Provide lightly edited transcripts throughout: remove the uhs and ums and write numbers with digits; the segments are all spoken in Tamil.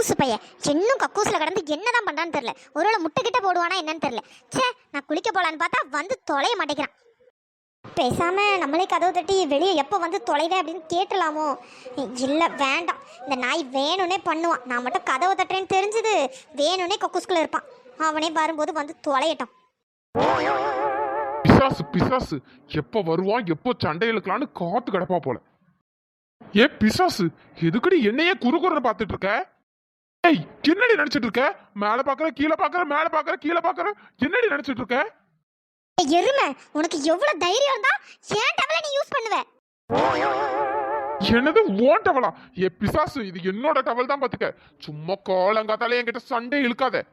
லூசு பையன் இன்னும் கக்கூசில் கடந்து என்னதான் பண்றான்னு தெரியல. ஒருவேளை முட்டை கிட்ட போடுவானா என்னன்னு தெரியல. சே, நான் குளிக்க போலான்னு பார்த்தா வந்து தொலைய மாட்டேங்கிறான். பேசாம நம்மளே கதவு தட்டி வெளியே எப்போ வந்து தொலைவே அப்படின்னு கேட்டுலாமோ? இல்லை வேண்டாம், இந்த நாய் வேணும்னே பண்ணுவான். நான் மட்டும் கதவை தட்டுறேன்னு தெரிஞ்சது வேணும்னே கக்கூஸ்குள்ள இருப்பான். அவனே வரும்போது வந்து தொலையட்டும். பிசாசு பிசாசு எப்ப வருவான், எப்போ சண்டை இழுக்கலான்னு காத்து கிடப்பா போல. ஏ பிசாசு, எதுக்கடி என்னையே குறுகுறன்னு பாத்துட்டு இருக்க? ஏய், என்னடி நினைச்சிட்டு இருக்க? மேல பாக்குற கீழே பாக்குற, மேல பாக்குற கீழே பாக்குற, என்னடி நினைச்சிட்டு இருக்க? எருமை, உனக்கு எவ்வளவு தைரியம் இருந்தா ஏன் டவலை நீ யூஸ் பண்ணுவ? என்னது ஓன் டவலா? ஏ பிசாசு, இது என்னோட டவல் தான் பாத்துக்க. சும்மா காலங்காத்தாலே என்கிட்ட சண்டை இழுக்காத.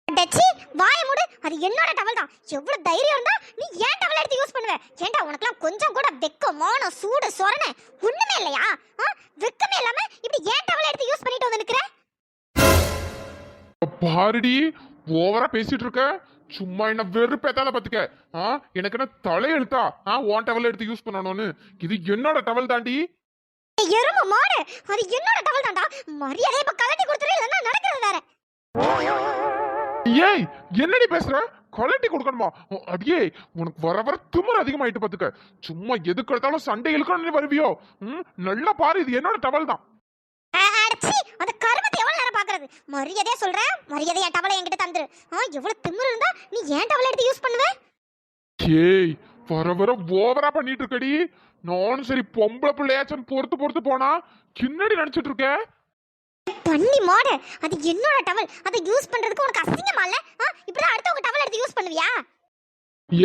டச்சி, வாயை மூடு. அது என்னோட டவல் தான். எவ்வளவு தைரியம் இருந்தா நீ ஏன் டவல் எடுத்து யூஸ் பண்ணுவ? ஏன்டா உனக்குலாம் கொஞ்சம் கூட வெக்கம், மானம், சூடு, சொரணை ஒண்ணுமே இல்லையா? வெக்கமே இல்லாம இப்படி ஏன் டவல் எடுத்து யூஸ் பண்ணிட்டு வந்து நிக்கிற? பாருடி, ஓவரா பேசிட்டு இருக்க. சும்மா என்ன வெறுப்பேத்தாத பாத்துக்க. எனக்கு என்ன தலையெழுத்தா ஓன் டவல் எடுத்து யூஸ் பண்ணணும்னு? இது என்னோட டவல் தாண்டி. எருமை மாடு, அது என்னோட டவல் தான்டா. மரியாதையை இப்ப கலட்டி கொடுத்துரு, இல்லைன்னா நடக்கிறது வேற. ஏய், என்னடி பேசுற? கலட்டி கொடுக்கணுமா? அடியே, உனக்கு வர வர திமிரு அதிகமாயிட்டு பாத்துக்க. சும்மா எதுக்கு எடுத்தாலும் சண்டை இழுக்கணும்னு வருவியோ? நல்லா பாரு, இது என்னோட டவல் தான். அந்த கருமத்தை எவ்வளவு நேரம் பாக்குறது? மரியாதையா சொல்றேன், மரியாதையா டவலை என்கிட்ட தந்துரு. எவ்வளவு திமிரு இருந்தா நீ ஏன் டவலை எடுத்து யூஸ் பண்ணுவ? ஏய், வர வர ஓவரா பண்ணிட்டு இருக்கடி. நானும் சரி பொம்பளை பிள்ளையாச்சும் பொறுத்து பொறுத்து போனா கிண்ணடி நினைச்சிட்டு இருக்க. பண்ணி மாடு, அது என்னோட டவல். அதை யூஸ் பண்றதுக்கு உனக்கு அசிங்கமா இல்ல? இப்படிதான் அடுத்தவங்க டவல் எடுத்து யூஸ் பண்ணுவியா?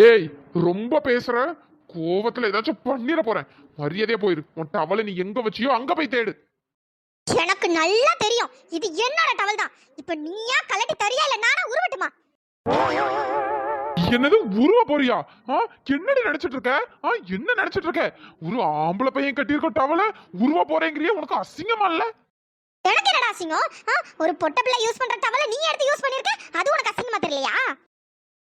ஏய், ரொம்ப பேசுற. கோவத்துல ஏதாச்சும் பண்ணிட போறேன். மரியாதையா போயிரு. உன் டவலை நீ எங்க வச்சியோ அங்க போய் தேடு. எனக்கு நல்லா தெரியும், இது என்னோட டவல் தான். இப்ப நீயா கலட்டி தரியா இல்ல நானா உருவட்டுமா? என்னது உருவ போறியா? என்னடி நினைச்சிட்டு இருக்க? என்ன நினைச்சிட்டு இருக்க? ஒரு ஆம்பளை பையன் கட்டியிருக்க டவலை உருவ போறேங்கிறிய? உனக்கு அசிங்கமா இல்ல? எனக்கு என்னடா அசிங்கம்? ஒரு பொட்ட பிள்ளை யூஸ் பண்ற டவலை நீ எடுத்து யூஸ் பண்ணிருக்க, அது உனக்கு அசிங்கமா தெரியலையா?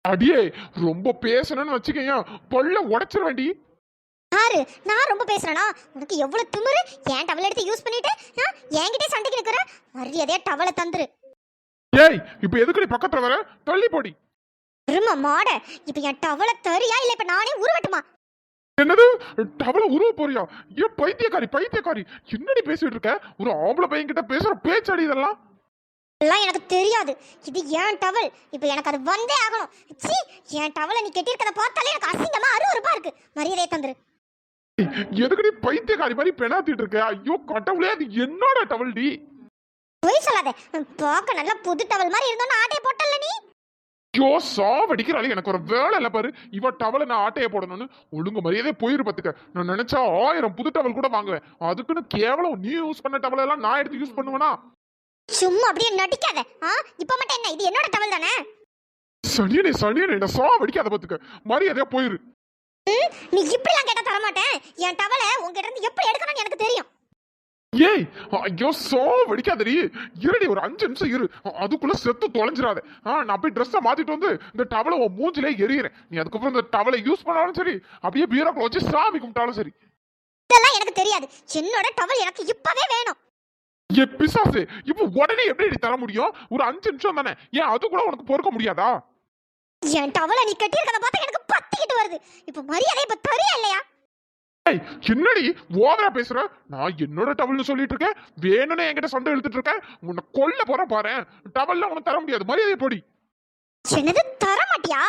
அடியே, ரொம்ப பேசணும்னு வச்சுக்கேன், பல்ல உடைச்சிட வேண்டி. யாரு? நான் ரொம்ப பேசுறேனா? உனக்கு எவ்வளவு திமிரு? ஏன் டவல் எடுத்து யூஸ் பண்ணிட்டு என்கிட்ட சண்டைக்கு நிக்கிற? மரியாதையா டவலை தந்துரு. ஏய், இப்ப எதுக்கு நீ பக்கத்துல வர? தள்ளி போடி. இருமா மாட, இப்ப என் டவலை தரியா இல்ல இப்ப நானே உருவட்டுமா? என்னது டவலை உருவ போறியா? ஏன் பைத்தியக்காரி பைத்தியக்காரி, என்னடி பேசிட்டு இருக்க? ஒரு ஆம்பளை பையன் கிட்ட பேசுற பேச்சடி இதெல்லாம்? எல்லாம் எனக்கு தெரியாது. இது ஏன் டவல், இப்ப எனக்கு அது வந்தே ஆகணும். சீ, என் டவலை நீ கட்டியிருக்கத பார்த்தாலே எனக்கு அசிங்கமா அருவருப்பா இருக்கு. மரியாதையை தந்துரு. எதுக்கு நீ பைத்தியக்காரி மாதிரி பெணாத்திட்டு இருக்க? ஐயோ கடவுளே, அது என்னோட டவல் டி. போய் சொல்லாத. பார்க்க நல்லா புது டவல் மாதிரி இருந்தோன்னு ஆட்டையை போட்டல நீ. ஐயோ சாவடிக்கிறாளே, எனக்கு ஒரு வேலை இல்ல பாரு. இவ டவலை நான் ஆட்டையை போடணும்னு ஒழுங்கு மரியாதையே போயிரு பாத்துக்க. நான் நினைச்சா 1000 புது டவல் கூட வாங்குவேன். அதுக்குன்னு கேவலம் நீ யூஸ் பண்ண டவல் எல்லாம் நான் எடுத்து யூஸ் பண்ணுவேனா? சும்மா அப்படியே நடிக்காத. இப்ப மட்டும் என்ன, இது என்னோட டவல் தானே? சனியனே சனியனே, என்ன சாவடிக்காத பாத்துக்க. மரியாதையா போயிரு. நீ இப்படிலாம் கேட்டா தர மாட்டேன். என் டவலை உங்ககிட்ட இருந்து எப்படி எடுக்கணும்னு எனக்கு தெரியும். ஏய், ஐயோ சாவடிக்காதடி. இருடி, ஒரு 5 நிமிஷம் இரு. அதுக்குள்ள செத்து தொலைஞ்சிடாத. நான் போய் ட்ரெஸ்ஸை மாத்திட்டு வந்து இந்த டவலை உன் மூஞ்சிலே எறிகிறேன். நீ அதுக்கப்புறம் இந்த டவலை யூஸ் பண்ணாலும் சரி, அப்படியே பீரோக்குள்ள வச்சு சாமி கும்பிட்டாலும் சரி. இதெல்லாம் எனக்கு தெரியாது. என்னோட டவல் எனக்கு இப்பவே வேணும். ஏ பிசாசு, இப்ப உடனே எப்படி தர முடியும்? ஒரு 5 நிமிஷம் தானே, ஏன் அது கூட உனக்கு பொறுக்க முடியாதா? என் டவலை நீ கட்டியிருக்கத பார்த்தா எனக்கு பத்திக்கிட்டு வருது. இப்ப மரியாதை இப்ப தரியா இல்லையா? ஏய், என்னடி ஓவரா பேசுற? நான் என்னோட டவல்னு சொல்லிட்டு இருக்கேன், வேணும்னே என்கிட்ட சண்டை இழுத்துட்டு இருக்கேன். உன்னை கொல்ல போற பாரு. டவல்ல உனக்கு தர முடியாது, மரியாதை போடி. என்னது தர மாட்டியா?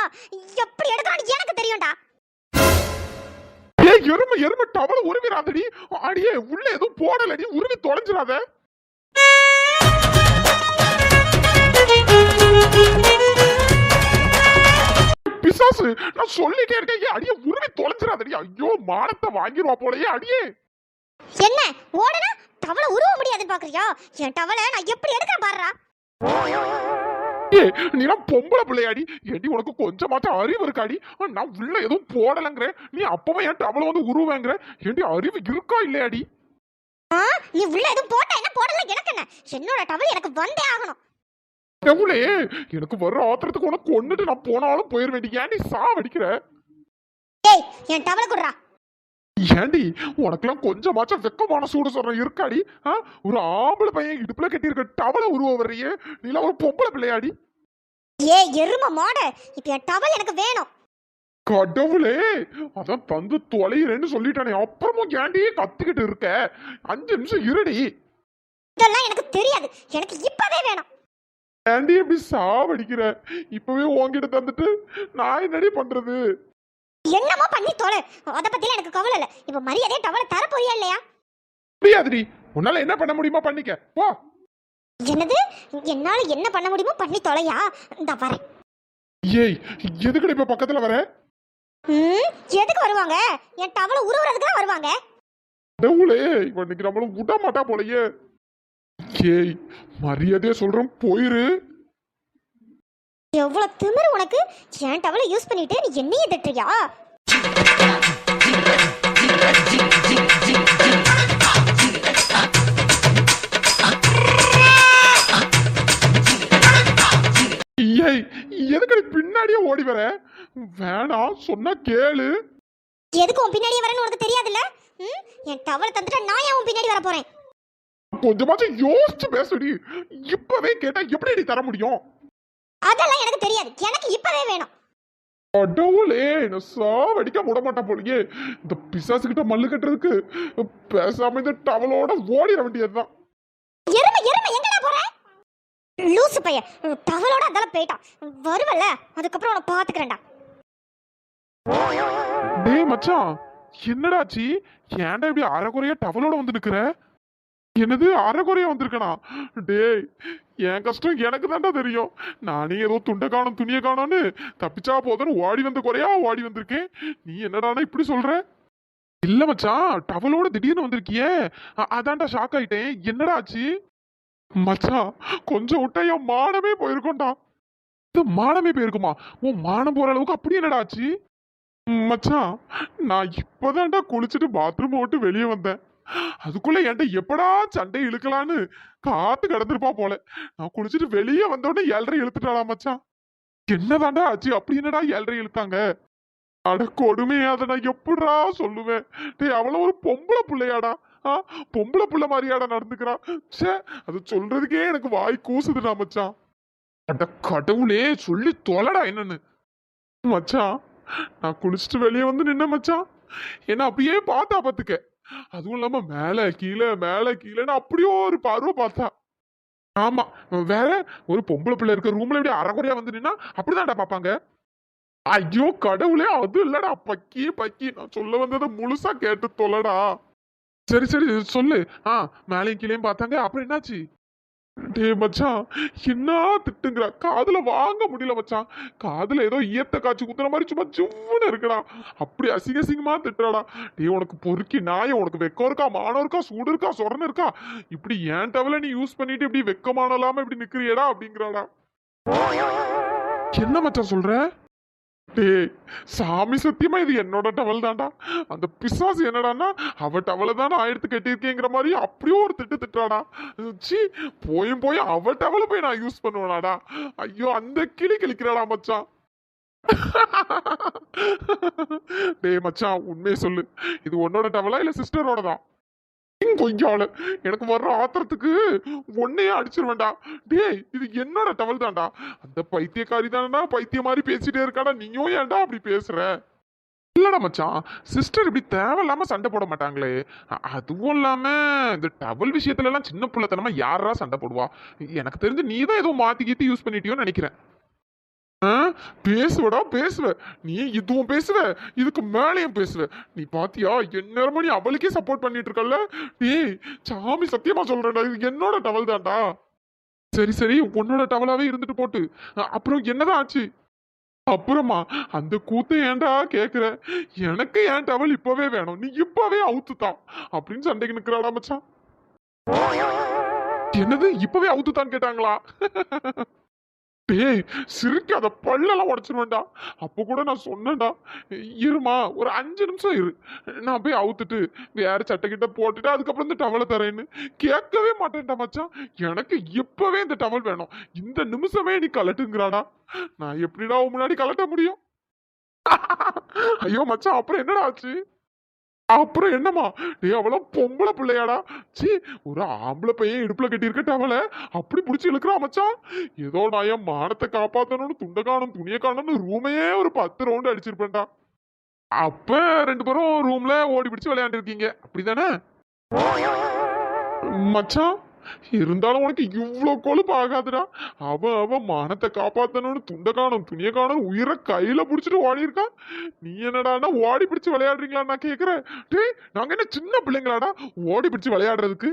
எப்படி எடுக்கணும்னு எனக்கு தெரியும்டா. ஏய், எருமை எருமை, டவலை உருவிடாதடி. அடியே, உள்ள எதுவும் போடலடி, உருவி தொலைஞ்சிடாத. பிசாசு, நான் சொல்லிட்டே இருக்கேன், அடியே உருவி தொலைஞ்சிடாதடி. ஐயோ, மானத்தை வாங்கிடுவா போலயே. அடியே என்ன ஓடனா டவலை உருவ முடியாதுன்னு பாக்குறியா? என் டவலை நான் எப்படி எடுக்கிறேன் பாருடா. நீலாம் பொம்பளை பிள்ளையாடி. ஏடி, உனக்கு கொஞ்சமாச்சும் அறிவு இருக்காடி? நான் உள்ள எதுவும் போடலங்கிற, நீ அப்பவே என் டவலை வந்து உருவேங்கிற. ஏடி, அறிவு இருக்கா இல்லையாடி? நீ உள்ள எதுவும் போட்ட என்ன போடல எனக்கு என்ன? என்னோட டவல் எனக்கு வந்தே ஆகணும். டவுளே, எனக்கு வர்ற ஆத்திரத்துக்கு உனக்கு கொண்டுட்டு நான் போனாலும் போயிட வேண்டிய. ஏன் நீ சாவடிக்கிற? ஏய், என் டவலை குடுறா. ஏண்டி உனக்கெல்லாம் கொஞ்சமாச்சும் வெக்கமான சூடு சொல்றேன் இருக்காடி? ஒரு ஆம்பளை பையன் இடுப்புல கட்டியிருக்க டவலை உருவ வர்றியே, நீலாம் ஒரு பொம்பளை பிள்ளையாடி? ஏ எரும மாட, இப்ப என் டவல் எனக்கு வேணும். கடவுளே, அதான் தந்து தொலைகிறேன்னு சொல்லிட்டானே, அப்புறமும் ஏண்டி கத்திக்கிட்டு இருக்க? 5 நிமிஷம் இருடி. இதெல்லாம் எனக்கு தெரியாது, எனக்கு இப்பவே வேணும். ஏண்டி இப்படி சாவடிக்கிற? இப்பவே உன்கிட்ட தந்துட்டு நான் என்னடி பண்றது? என்னமோ பண்ணி தொலை, அத பத்தில எனக்கு கவலை இல்ல. இப்ப மரியாதையா டவலை தர போறியா இல்லையா? முடியாதுடி, உன்னால என்ன பண்ண முடியுமா பண்ணிக்க போ. என்னது? என்னால என்ன பண்ண முடியுமோ பண்ணி தொலையா? இந்த வரேன். ஏய், எதுக்குடி இப்ப பக்கத்துல வர? எதுக்கு வருவாங்க? என் டவலை உருவுறதுக்கு தான் வருவாங்க. கடவுளே, இன்னைக்கு நம்மள விட மாட்டா போலயே. ஏய், மரியாதையா சொல்றேன், போயிரு. எவ்வளவு திமிரு உனக்கு? என் டவலை யூஸ் பண்ணிட்டு நீ என்னையே திட்டுறியா? ஏய், எதுக்குடி பின்னாடியே ஓடி வர? வேணாம் சொன்னா கேளு. எதுக்கு உன் பின்னாடியே வரேன்னு உனக்கு தெரியாதுல்ல? என் டவலை தந்துட்டா நான் ஏன் உன் பின்னாடி வர போறேன்? கொஞ்சமாச்சும் யோசிச்சு பேசுடி. இப்பவே கேட்டா எப்படி தர முடியும்? அதெல்லாம் எனக்கு தெரியாது, எனக்கு இப்பவே வேணும். கடவுளே, என்ன சாவடிக்க விட மாட்டா போலயே. இந்த பிசாசு கிட்ட மல்லு கட்டுறதுக்கு பேசாம இந்த டவலோட ஓடிட வேண்டியதுதான். எருமை எருமை, எங்கடா போற? லூசு பையன், டவலோட அதெல்லாம் போயிட்டான். வருவல்ல, அதுக்கப்புறம் உன்னை பாத்துக்கிறேன்டா. டேய் மச்சான், என்னடாச்சு? ஏன்டா இப்படி அரைக்குறையா டவலோட வந்து நிக்கிற? என்னது அரைக்குறையா வந்திருக்கனா? டேய், என் கஷ்டம் எனக்கு தான்டா தெரியும். நானே ஏதோ துண்டை காணும் துணியை காணும்னு தப்பிச்சா போதுன்னு ஓடி வந்த குறையா ஓடி வந்திருக்கேன். நீ என்னடானா இப்படி சொல்ற? இல்ல மச்சான், டவலோட திடீர்னு வந்திருக்கியே, அதான்டா ஷாக் ஆயிட்டேன். என்னடா ஆச்சு? மச்சான், கொஞ்சம் விட்டா என் மானமே போயிருக்கோண்டா. இது மானமே போயிருக்குமா? உன் மானம் போற அளவுக்கு அப்படி என்னடா ஆச்சு? மச்சான், நான் இப்பதான்டா குளிச்சுட்டு பாத்ரூம் விட்டு வெளியே வந்தேன். அதுக்குள்ள என்கிட்ட எப்படா சண்டை இழுக்கலான்னு காத்து கிடந்திருப்பா போல. நான் குளிச்சுட்டு வெளியே வந்தோடனே 7:30 இழுத்துட்டாளா மச்சான். என்னதான்டா ஆச்சு? அப்படி என்னடா 7:30 இழுத்தாங்க? அட கொடுமையா, அதை நான் எப்படா சொல்லுவேன்? டேய், அவள ஒரு பொம்பளை பிள்ளையாடா. பொம்பளை புள்ள மாதிரியாடா நடந்துக்கிறான். சே, அது சொல்றதுக்கே எனக்கு வாய் கூசுதுடா மச்சான். அட கடவுளே, சொல்லி தொலைடா என்னன்னு. மச்சான், நான் குளிச்சுட்டு வெளியே வந்து நின்ன மச்சான். என்ன அப்படியே பார்த்தா பாத்துக்க. அதுவும் இல்லாம மேல கீழேன்னு அப்படியோ ஒரு பார்வை பார்த்தா. ஆமா, வேற ஒரு பொம்பளை பிள்ளை இருக்க ரூம்ல எப்படி அரைக்குறையா வந்து நின்னா அப்படிதான்டா பாப்பாங்க. ஐயோ கடவுளே, அது இல்லடா, பக்கி நான் சொல்ல வந்ததை முழுசா கேட்டு தொலைடா. சரி சரி சொல்லு. மேலையும் கீழையும் பார்த்தாங்க, அப்புறம் என்னாச்சு? டே மச்சான், என்ன திட்டுங்கிற? காதுல வாங்க முடியல மச்சான். காதுல ஏதோ ஈயத்த காய்ச்சி குத்துற மாதிரி சும்மா ஜுவ்வுன்னு இருக்கடா. அப்படி அசிங்கமா திட்டுறாடா. டே, உனக்கு பொறுக்கி நாய, உனக்கு வெக்கம் இருக்கா, மானம் இருக்கா, சூடு இருக்கா, சொரணை இருக்கா? இப்படி ஏன் டவலை நீ யூஸ் பண்ணிட்டு இப்படி வெக்கமான இல்லாம இப்படி நிக்கிறியடா அப்படிங்கிறாடா. என்ன மச்சான் சொல்ற? டேய், சாமி சத்தியமா இது என்னோட டவல் தான்டா. அந்த பிசாசு என்னடான்னா, அவ டவலை தான் நான் எடுத்து கட்டியிருக்கேங்கிற மாதிரி அப்படியே ஒரு திட்டுறாடா. சி, போய் அவ டவலை போய் நான் யூஸ் பண்ணுவேனாடா? ஐயோ, அந்த கிளி கிளிக்கிறாடா மச்சான். டேய் மச்சான், உண்மையை சொல்லு, இது உன்னோட டவலா இல்ல சிஸ்டரோட தான்? கொஞ்சால எனக்கு வர்ற ஆத்திரத்துக்கு ஒன்னையே அடிச்சிருவேன்டா. டேய், இது என்னோட டவல் தான்டா. அந்த பைத்தியக்காரி தானடா பைத்திய மாதிரி பேசிட்டே இருக்காடா. நீயும் ஏன்டா அப்படி பேசுற? இல்லடா மச்சான், சிஸ்டர் இப்படி தேவையில்லாம சண்டை போட மாட்டாங்களே. அதுவும் இல்லாம இந்த டவல் விஷயத்துல எல்லாம் சின்ன பிள்ளைத்தனமா யாரா சண்டை போடுவா? எனக்கு தெரிஞ்சு நீ தான் ஏதோ மாத்தி கீத்தி யூஸ் பண்ணிட்டியோன்னு நினைக்கிறேன். பேசுவடா பேசுவ. நீ இதுவும் பேசுவ, இதுக்கு மேலேயும் பேசுவ. நீ பாத்தியா, எந்நேரமும் நீ அவளுக்கே சப்போர்ட் பண்ணிட்டு இருக்கல்ல? டேய், சாமி சத்தியமா சொல்றேன்டா, இது என்னோட டவல் தான்டா. சரி சரி, உன்னோட டவலாவே இருந்துட்டு போட்டு. அப்புறம் என்னதான் ஆச்சு? அப்புறமா அந்த கூத்தை ஏன்டா கேக்குற? எனக்கு ஏன் டவல் இப்பவே வேணும், நீ இப்பவே அவுத்துத்தான் அப்படின்னு சண்டைக்கு நிக்கிறாடா மச்சான். என்னது இப்பவே அவுத்துத்தான் கேட்டாங்களா? டேய், சிரிக்காத, பல்லெல்லாம் உடச்சிருவேன்டா. அப்போ கூட நான் சொன்னேன்டா, இருமா ஒரு 5 நிமிஷம் இரு, நான் போய் அவுத்துட்டு வேற சட்டை கிட்ட போட்டுட்டு அதுக்கப்புறம் இந்த டவலை தரேன்னு. கேட்கவே மாட்டேன்டா மச்சான். எனக்கு இப்பவே இந்த டவல் வேணும், இந்த நிமிஷமே நீ கலட்டுங்கிறாடா. நான் எப்படிடா முன்னாடி கலட்ட முடியும்? ஐயோ மச்சான், அப்புறம் என்னடா ஆச்சு? அப்புறம் என்னம்மா? டேய் அவளாம் பொம்பளை பிள்ளையாடா. ச்சீ, ஒரு ஆம்பளை பையன் இடுப்புல கட்டியிருக்கட்ட அவள அப்படி புடிச்சு இழுக்கிறான் மச்சான். ஏதோ நான் என் மானத்தை காப்பாத்தணும்னு துண்ட காணும் துணியை காணும்னு ரூமையே ஒரு 10 ரவுண்டு அடிச்சிருப்பேன்டா. அப்ப 2 பேரும் ரூம்ல ஓடி பிடிச்சு விளையாண்டு இருக்கீங்க அப்படிதானே? மச்சான், இருந்தாலும் உனக்கு இவ்ளோ கொழுப்பு ஆகாதுடா. அவன் மானத்தை காப்பாத்தணும்னு துண்ட காணும் துணியை காணும் உயிரை கையில புடிச்சிட்டு ஓடி இருக்கான். நீ என்னடான்னா ஓடி பிடிச்சு விளையாடுறீங்களா நான் கேக்குறேன். டேய் நாங்க என்ன சின்ன பிள்ளைங்களாடா ஓடி பிடிச்சு விளையாடுறதுக்கு?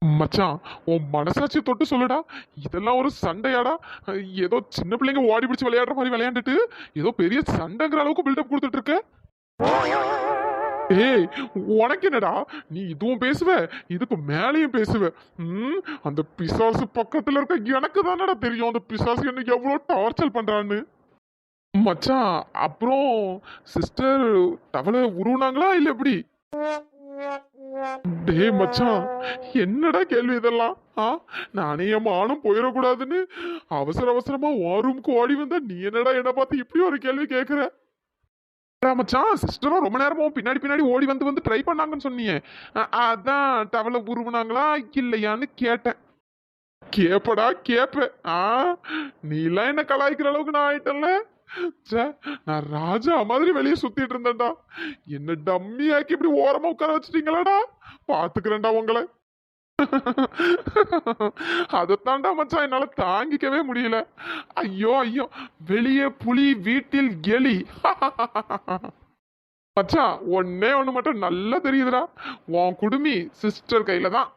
மச்சான், உன் மனசாட்சியை தொட்டு சொல்லுடா. இதெல்லாம் ஒரு சண்டையாடா? ஏதோ சின்ன பிள்ளைங்க ஓடி பிடிச்சு விளையாடுற மாதிரி விளையாண்டுட்டு ஏதோ பெரிய சண்டைங்கிற அளவுக்கு பில்டப் கொடுத்துட்டு இருக்க. ஏய், உனக்கு என்னடா? நீ இதுவும் பேசுவ இதுக்கு மேலேயும் பேசுவ. அந்த பிசாசு பக்கத்துல இருக்க எனக்கு தானடா தெரியும் அந்த பிசாசு என்ன எவ்வளவு டார்ச்சர் பண்றான்னு. மச்சான், அப்புறம் சிஸ்டர் டவலை உருவுனாங்களா இல்ல எப்படி? டேய் மச்சான், என்னடா கேள்வி இதெல்லாம்? நானே என் மானம் போயிடக்கூடாதுன்னு அவசர அவசரமா உன் ரூமுக்கு ஓடி வந்தா நீ என்னடா என்ன பார்த்து இப்படி ஒரு கேள்வி கேட்குற? மச்சான், சிஸ்டரும் ரொம்ப நேரமும் பின்னாடி பின்னாடி ஓடி வந்து வந்து ட்ரை பண்ணாங்கன்னு சொன்னியே. அதான் டவலை உருவுனாங்களா இல்லையான்னு கேட்டேன். கேப்படா கேப்ப. நீலாம் என்ன கலாய்க்கிற அளவுக்கு நான் ஆயிட்டேன்ல. ச்சே, நான் ராஜா மாதிரி வெளியே சுத்திட்டு இருந்தேன்டா. என்ன டம்மி ஆக்கி இப்படி ஓரமா உட்கார வச்சிட்டீங்களாடா. பாத்துக்கிறேன்டா உங்களை. அதத்தான்டா மச்சான் என்னால தாங்கிக்கவே முடியல. ஐயோ ஐயோ, வெளியே புலி வீட்டில் எலி. மச்சான், ஒன்னே ஒண்ணு மட்டும் நல்லா தெரியுதுடா. உன் குடுமி சிஸ்டர் கையில தான்.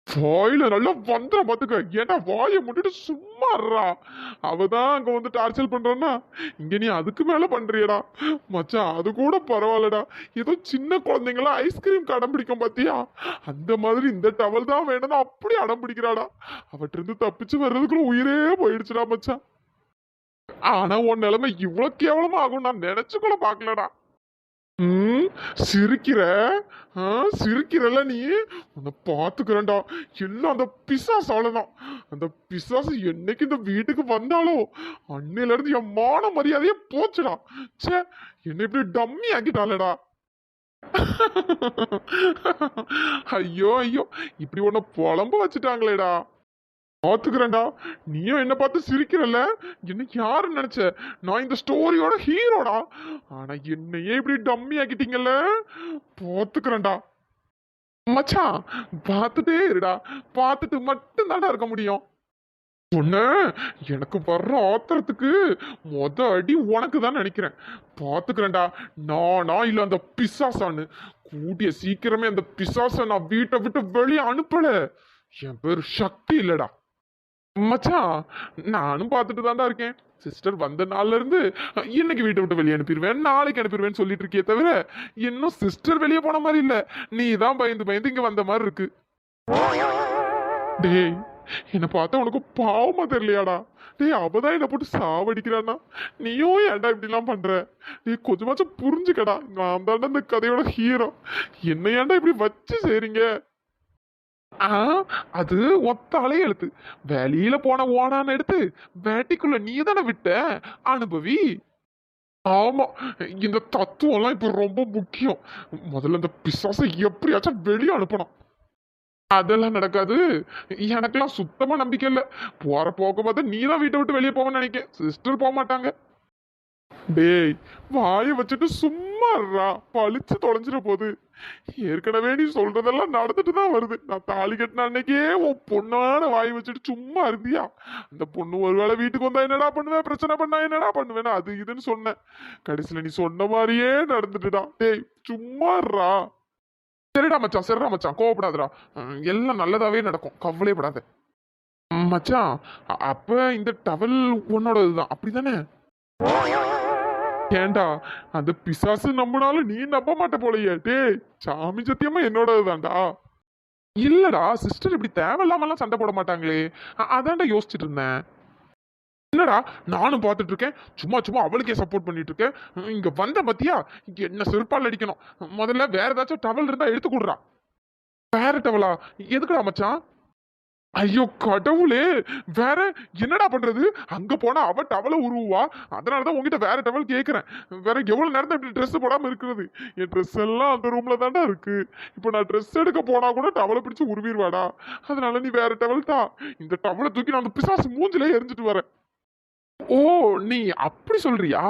வாயில நல்லா வந்துட பாத்துக்க. ஏன்னா வாயை முட்டிட்டு சும்மா இருடா. அவதான் அங்க வந்து டார்ச்சர் பண்றான்னா இங்க நீ அதுக்கு மேல பண்றியடா. மச்சான், அது கூட பரவாயில்லடா. ஏதோ சின்ன குழந்தைங்களாம் ஐஸ்கிரீம் அடம் பிடிக்கும் பாத்தியா, அந்த மாதிரி இந்த டவல் தான் வேணும்னு அப்படி அடம் பிடிக்கிறாடா. அவற்ற இருந்து தப்பிச்சு வர்றதுக்குள்ள உயிரே போயிடுச்சுடா மச்சான். ஆனா உன் நிலைமை இவ்வளவு கேவலமா ஆகும் நான் நினைச்சு கூட பாக்கலடா. சிரிக்கிற? சிரிக்கிறல்ல நீ? உன்னை பாத்துக்கிறேன்டா. எல்லாம் அந்த பிசாசு அவ்வளவுதான். அந்த பிசாசு என்னைக்கு இந்த வீட்டுக்கு வந்தாலோ அன்னையில இருந்து என் மான மரியாதையே போச்சுடா. ச்சே, என்ன இப்படி டம்மி ஆக்கிட்டாலடா. ஐயோ ஐயோ, இப்படி உன்னை புலம்ப வச்சுட்டாங்களேடா. பாத்துக்கிறேன்டா. நீயும் என்ன பார்த்து சிரிக்கிறல்ல? என்ன யாரு நினைச்ச? நான் இந்த ஸ்டோரியோட ஹீரோடா. ஆனா என்னையே இப்படி டம்மி ஆக்கிட்டீங்கல்ல. பாத்துக்கிறேன்டா. மச்சான், பார்த்துட்டே இருடா. பார்த்துட்டு மட்டும் தான்டா இருக்க முடியும். சொன்ன எனக்கு வர்ற ஆத்திரத்துக்கு அடி உனக்கு தான் நினைக்கிறேன். பாத்துக்கிறேன்டா. நானா இல்ல அந்த பிசாசான்னு கூடிய சீக்கிரமே அந்த பிசாச நான் வீட்டை விட்டு வெளியே அனுப்பல. என் பேர் சக்தி இல்லடா. மச்சான், நானும் பார்த்துட்டு தான்டா இருக்கேன். சிஸ்டர் வந்த நாள்ல இருந்து இன்னைக்கு வீட்டை விட்டு வெளியே அனுப்பிடுவேன் நாளைக்கு அனுப்பிடுவேன்னு சொல்லிட்டு இருக்கியே தவிர இன்னும் சிஸ்டர் வெளியே போன மாதிரி இல்ல. நீ தான் பயந்து பயந்து இங்க வந்த மாதிரி இருக்கு. டேய், என்ன பார்த்தா உனக்கு பாவமா தெரியலையாடா? டேய், அவதான் என்ன போட்டு சாவடிக்கிறானா. நீயும் ஏன்டா இப்படி எல்லாம் பண்ற? நீ கொஞ்சமாச்சும் புரிஞ்சுக்கடா. நான் தாண்டா இந்த கதையோட ஹீரோ. என்ன ஏன்டா இப்படி வச்சு செய்றீங்க? அது ஒத்தாலே எழுத்து. வெளியில போன ஓனான்னு எடுத்து வேட்டிக்குள்ள நீ தானே விட்ட. அனுபவி. ஆமா, இந்த தத்துவம் எல்லாம் இப்ப ரொம்ப முக்கியம். முதல்ல இந்த பிசாசை எப்படியாச்சும் வெளியே அனுப்பணும். அதெல்லாம் நடக்காது. எனக்கெல்லாம் சுத்தமா நம்பிக்கை இல்ல. போற போக பார்த்தா நீ தான் வீட்டை விட்டு வெளியே போவேன்னு நினைக்க. சிஸ்டர் போக மாட்டாங்க. டேய், வாயை வச்சுட்டு சும்மா இருடா. பழிச்சு தொலைஞ்சிட போகுது. ஏற்கனவே நீ சொல்றதெல்லாம் நடந்துட்டு தான் வருது. நான் தாலி கட்டின அன்னைக்கே உன் பொண்ணான வாய் வச்சுட்டு சும்மா இருந்தியா? அந்த பொண்ணு ஒருவேளை வீட்டுக்கு வந்தா என்னடா பண்ணுவேன், பிரச்சனை பண்ணா என்னடா பண்ணுவேன், அது இதுன்னு சொன்னேன். கடைசியில நீ சொன்ன மாதிரியே நடந்துட்டுடா. டேய், சும்மா இருடா. சரிடா மச்சான், சரிடா மச்சான், கோவப்படாதடா. எல்லாம் நல்லதாவே நடக்கும், கவலைப்படாத மச்சான். அப்ப இந்த டவல் உன்னோடதுதான் அப்படிதானே? ஏண்டா, அந்த பிசாசு நம்பினாலும் நீ நம்ப மாட்ட போலயே. டேய், சாமி சத்தியமா என்னோடதுதான்டா. இல்லடா, சிஸ்டர் இப்படி தேவையில்லாமலாம் சண்டை போட மாட்டாங்களே. அதான்டா யோசிச்சுட்டு இருந்தேன். என்னடா, நானும் பார்த்துட்டு இருக்கேன். சும்மா சும்மா அவளுக்கே சப்போர்ட் பண்ணிட்டு இருக்கேன். இங்க வந்த பத்தியா என்ன செருப்பால் அடிக்கணும். முதல்ல வேற ஏதாச்சும் டவல் இருந்தா எடுத்து கொடுறா. வேற டவலா? எதுக்குடா மச்சான்? ஐயோ கடவுளே, வேற என்னடா பண்றது? அங்க போனா அவ டவலை உருவா. அதனாலதான் உங்ககிட்ட வேற டவல் கேக்குறேன். வேற எவ்வளவு நேரம் இப்படி ட்ரெஸ் போடாம இருக்கிறது? என் ட்ரெஸ் எல்லாம் அந்த ரூம்ல தான்டா இருக்கு. இப்போ நான் ட்ரெஸ் எடுக்க போனா கூட டவலை பிடிச்சு உருவிடுவாடா. அதனால நீ வேற டவல் தான். இந்த டவலை தூக்கி நான் அந்த பிசாசு மூஞ்சிலே எரிஞ்சிட்டு வரேன். ஓ, நீ அப்படி சொல்றியா?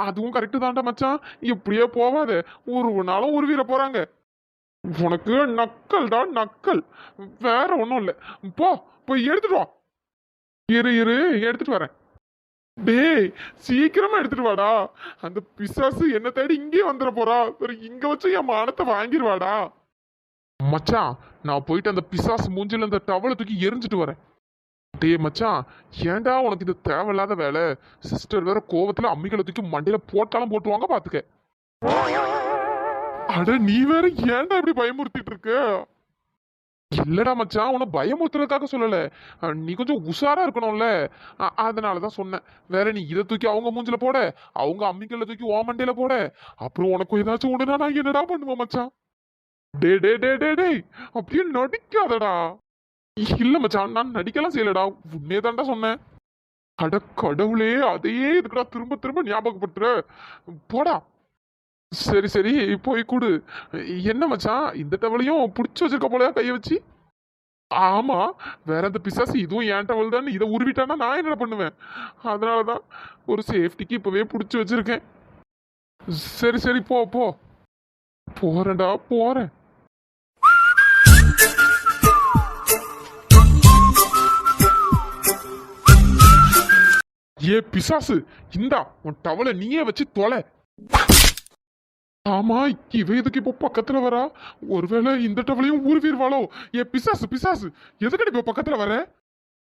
அதுவும் கரெக்டு தான்டா மச்சான். இப்படியே போவாத, ஒரு நாளும் உருவிட போறாங்க. உனக்கு நக்கல்டா நக்கல். வேற ஒண்ணும் இல்ல. போய் எடுத்துட்டு வா. இரு எடுத்துட்டு வரேன். டேய், சீக்கிரமா எடுத்துட்டு வாடா. அந்த பிசாசு என்ன தேடி இங்கே வந்துட போறா. இங்க வச்சு என் மானத்தை வாங்கிடுவாடா. மச்சான், நான் போயிட்டு அந்த பிசாசு மூஞ்சில அந்த டவலை தூக்கி எரிஞ்சிட்டு வரேன். டேய் மச்சான், ஏன்டா உனக்கு இது தேவையில்லாத வேலை? சிஸ்டர் வேற கோவத்துல அம்மிகளை தூக்கி மண்டையில போட்டாலும் போட்டுவாங்க பாத்துக்க. அட நீ வேற ஏன்டா இப்படி பயமுறுத்திட்டு இருக்க? இல்லடா மச்சான், உன்னை பயமுறுத்துறதுக்காக சொல்லல. நீ கொஞ்சம் உஷாரா இருக்கணும்ல, அதனாலதான் சொன்னேன். வேற நீ இதை தூக்கி அவங்க மூஞ்சில போட, அவங்க அம்மிக்கல்ல தூக்கி ஓ மண்டையில போட, அப்புறம் உனக்கு ஏதாச்சும் ஒண்ணுனா நான் என்னடா பண்ணுவேன் மச்சான்? டே டே டே டே டே அப்படியே நடிக்காதடா. இல்ல மச்சான், நான் நடிக்கலாம் செய்யலடா, உன்னே தான்டா சொன்னேன். அட கடவுளே, அதையே இதுக்குடா திரும்ப திரும்ப ஞாபகப்படுத்துற? போடா. சரி போய் கொடு. என்ன மச்சான், இந்த டவலையும் புடிச்சு வச்சிருக்க போலயா கைய வச்சு? ஆமா, வேற அந்த பிசாசு இதுவும் ஏன் டவல் தான், இதை உருவிட்டானா நான் என்ன பண்ணுவேன்? அதனாலதான் ஒரு சேஃப்டிக்கு இப்பவே புடிச்சு வச்சிருக்கேன். சரி போ. போறேன்டா போறேன். ஏ பிசாசு, இந்தா உன் டவலை நீயே வச்சு தொலை. ஆமா, இவ எதுக்கு இப்போ பக்கத்துல வரா? ஒருவேளை இந்த டவலையும் உருவிடுவாளோ? ஏ பிசாசு எதுக்கடி இப்போ பக்கத்துல வர?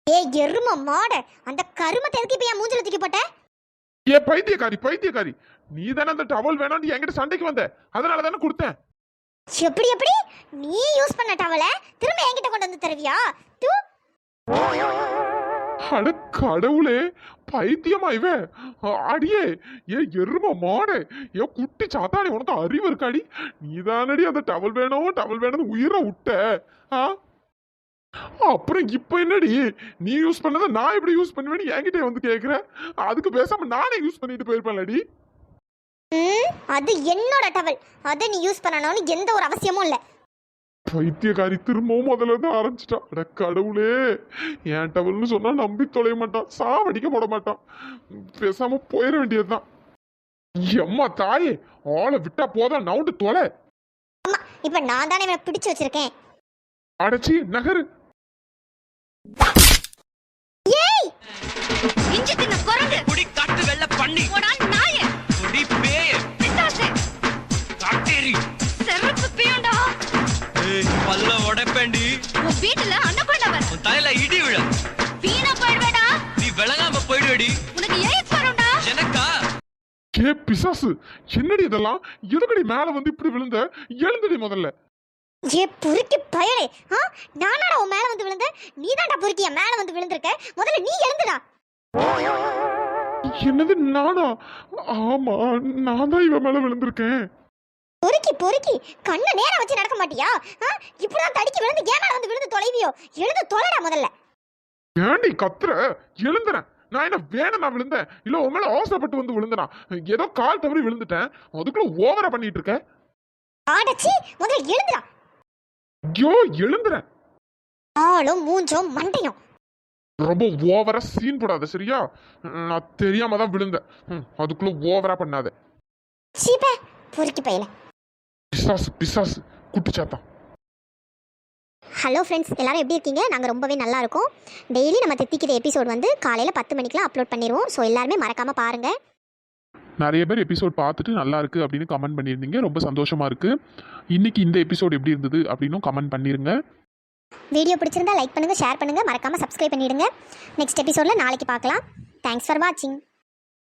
ஏ எரும மாட, அந்த கருமத்தை எதுக்கு இப்ப என் மூஞ்சில தூக்கி போட்ட? ஏ பைத்தியக்காரி, நீ தானே அந்த டவல் வேணாம்னு என்கிட்ட சண்டைக்கு வந்த, அதனால தானே கொடுத்தேன். எப்படி நீ யூஸ் பண்ண டவலை திரும்ப என்கிட்ட கொண்டு வந்து தருவியா? தூ. அட கடவுளே, பைத்தியமா இவ? அடியே, ஏ எரும மாடே, ஏ குட்டி சாத்தானே, உனக்கு அறிவு இருக்காடி? நீதானடி அந்த டவல் வேணும் உயிரை விட்ட. அப்புறம் இப்ப என்னடி, நீ யூஸ் பண்ணத நான் எப்படி யூஸ் பண்ணுவேன்னு என்கிட்ட வந்து கேக்குற? அதுக்கு பேசாம நானே யூஸ் பண்ணிட்டு போயிருப்பேன்லடி. அது என்னோட டவல், அதை நீ யூஸ் பண்ணணும்னு எந்த ஒரு அவசியமும் இல்லை. பைத்தியக்காரி திரும்பவும் முதல்ல இருந்து ஆரம்பிச்சிட்டா. அட கடவுளே, என் டவல்னு சொன்னா நம்பி தொலைய மாட்டான், சாவடிக்க போட மாட்டான். பேசாம போயிட வேண்டியதுதான். எம்மா தாயே, ஆளை விட்டா போதான், நவுண்டு தொலை. ஆமா, இப்ப நான் தானே இவனை பிடிச்சு வச்சிருக்கேன். அடச்சி நகரு. ஏய், இஞ்சி தின்ன குரங்கு, குடி காட்டு வெள்ள பண்ணி, போடா நாயே, குடி பேய, பிசாசு, காட்டேரி, செருப்பு பியோண்டா. ஏய் பல்ல உடைப்பேண்டி. உன் வீட்டுல அன்னபூர்ணா வர, உன் தலையில இடி விழ, வீணா போயிடுவேடா. நீ விளங்காம போயிடுடி. உனக்கு எய்ட்ஸ் வரும்டா. எனக்கா? ஏ பிசாசு, என்னடி இதெல்லாம்? எதுக்கடி மேல வந்து இப்படி விழுந்த? எழுந்தடி முதல்ல. ஏ பொறுக்கி பயலே, நானாடா உன் மேல வந்து விழுந்த? நீதான்டா பொறுக்கிய மேல வந்து விழுந்திருக்க. முதல்ல நீ எழுந்துடா. என்னது நானா? ஆமா, நான் தான் இவன் மேல விழுந்திருக்கேன். பொறுக்கி கண்ணை நேரா வச்சு நடக்க மாட்டியா? இப்படிதான் தடிக்கி விழுந்து ஏன் மேல வந்து விழுந்து தொலைவியோ? எழுந்து தொலைடா முதல்ல. ஏண்டி கத்துற? எழுந்துறேன். நான் என்ன வேணும் நான் விழுந்தேன்? இல்ல உன் மேல அவசரப்பட்டு வந்து விழுந்தனா? ஏதோ கால் தவறி விழுந்துட்டேன், அதுக்குள்ள ஓவரா பண்ணிட்டு இருக்க. ஆடச்சி, முதல்ல எழுந்துடா. ஐயோ, எழுந்துறேன். ஆளும் மூஞ்சும் மண்டையும் ரொம்ப ஓவரா சீன் போடாத சரியா? நான் தெரியாம தான் விழுந்தேன், அதுக்குள்ள ஓவரா பண்ணாத. சீப்பே பொறுக்கி பயல. பிசாசு குட்டிச்சாத்தான். ஹலோ ஃப்ரெண்ட்ஸ், எல்லாரும் எப்படி இருக்கீங்க? நாங்கள் ரொம்பவே நல்லா இருக்கோம். டெய்லி நம்ம தித்திக்கிற எபிசோட் வந்து காலையில் 10 மணிக்கெலாம் அப்லோட் பண்ணிடுவோம். ஸோ எல்லாருமே மறக்காமல் பாருங்கள். நிறைய பேர் எபிசோட் பார்த்துட்டு நல்லா இருக்கு அப்படின்னு கமெண்ட் பண்ணியிருந்தீங்க, ரொம்ப சந்தோஷமா இருக்கு. இன்னைக்கு இந்த எபிசோட் எப்படி இருந்தது அப்படின்னும் கமெண்ட் பண்ணிருங்க. வீடியோ பிடிச்சிருந்தா லைக் பண்ணுங்கள், ஷேர் பண்ணுங்கள், மறக்காமல் சப்ஸ்கிரைப் பண்ணிடுங்க. நெக்ஸ்ட் எபிசோடில் நாளைக்கு பார்க்கலாம். தேங்க்ஸ் ஃபார் வாட்சிங்.